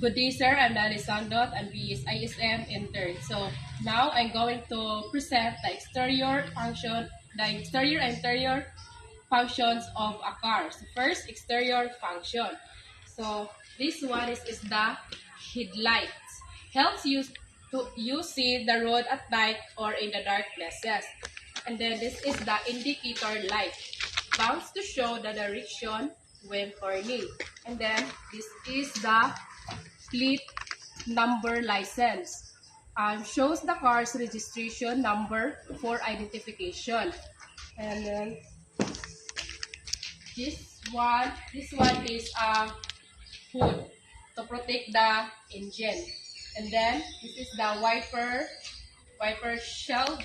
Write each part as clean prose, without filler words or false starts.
Good day, sir. I'm Lali Sandot and we is ISM intern. So now I'm going to present the exterior and interior functions of a car. So first, exterior function. So this one is the headlights. Helps you see the road at night or in the dark places. And then this is the indicator light. Bounce to show the direction when turning. And then this is the plate number license. Shows the car's registration number for identification. And then this one is a hood to protect the engine. And then this is the wiper shell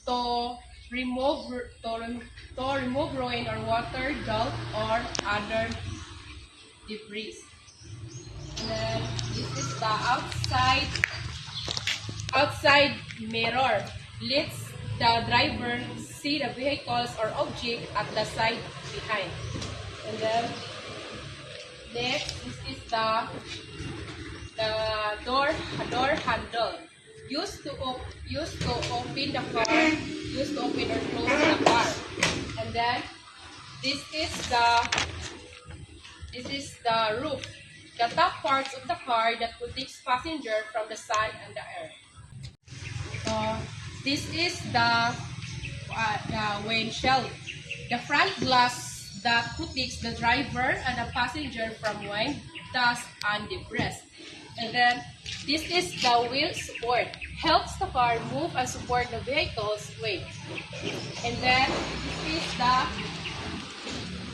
to remove rain or water, dirt, or other debris. And then this is the outside mirror. Lets the driver see the vehicles or object at the side behind. And then next, this is the door handle. Used to open the car, used to open or close the car. And then this is the roof, the top parts of the car that protects passenger from the sun and the air. So this is the windshield, the front glass that protects the driver and the passenger from wind, dust, and debris. And then this is the wheel support, helps the car move and support the vehicle's weight. And then this is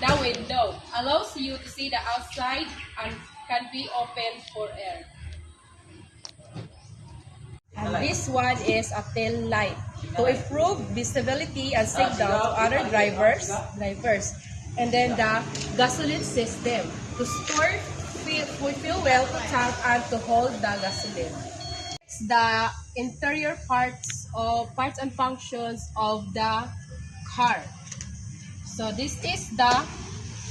the window, allows you to see the outside and can be opened for air. And this one is a tail light to improve visibility and signal to other drivers. And then the gasoline system to store fuel to tank and to hold the gasoline. It's the interior parts and functions of the car. So this is the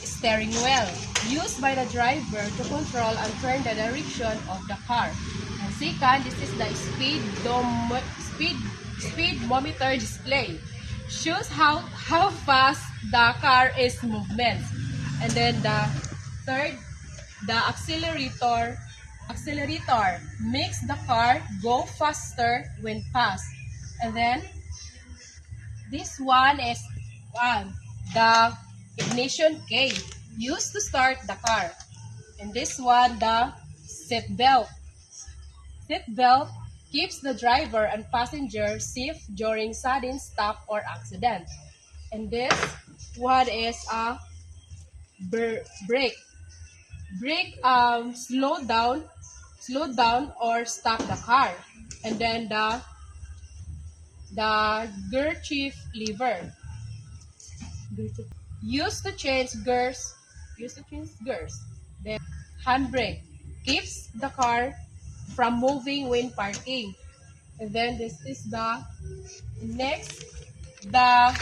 steering wheel, used by the driver to control and turn the direction of the car. And second, this is the speedometer display. Shows how fast the car is movement. And then the third, the accelerator makes the car go faster when passed. And then this one is the ignition key, used to start the car. And this one, the seat belt. Seat belt keeps the driver and passenger safe during sudden stop or accident. And this one is a brake. Brake slow down or stop the car. And then the gear shift lever, used to change gears. Then handbrake keeps the car from moving when parking. And then this is the next, the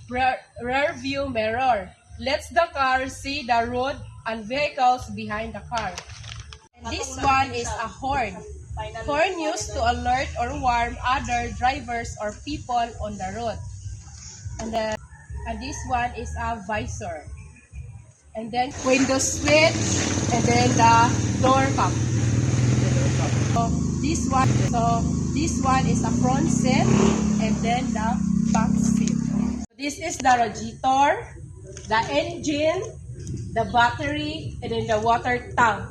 rear view mirror, lets the car see the road and vehicles behind the car. And this one is a horn used to alert or warn other drivers or people on the road. And this one is a visor. And then window switch, and then the door cup. So this one is a front seat, and then the back seat. This is the radiator, the engine, the battery, and then the water tank.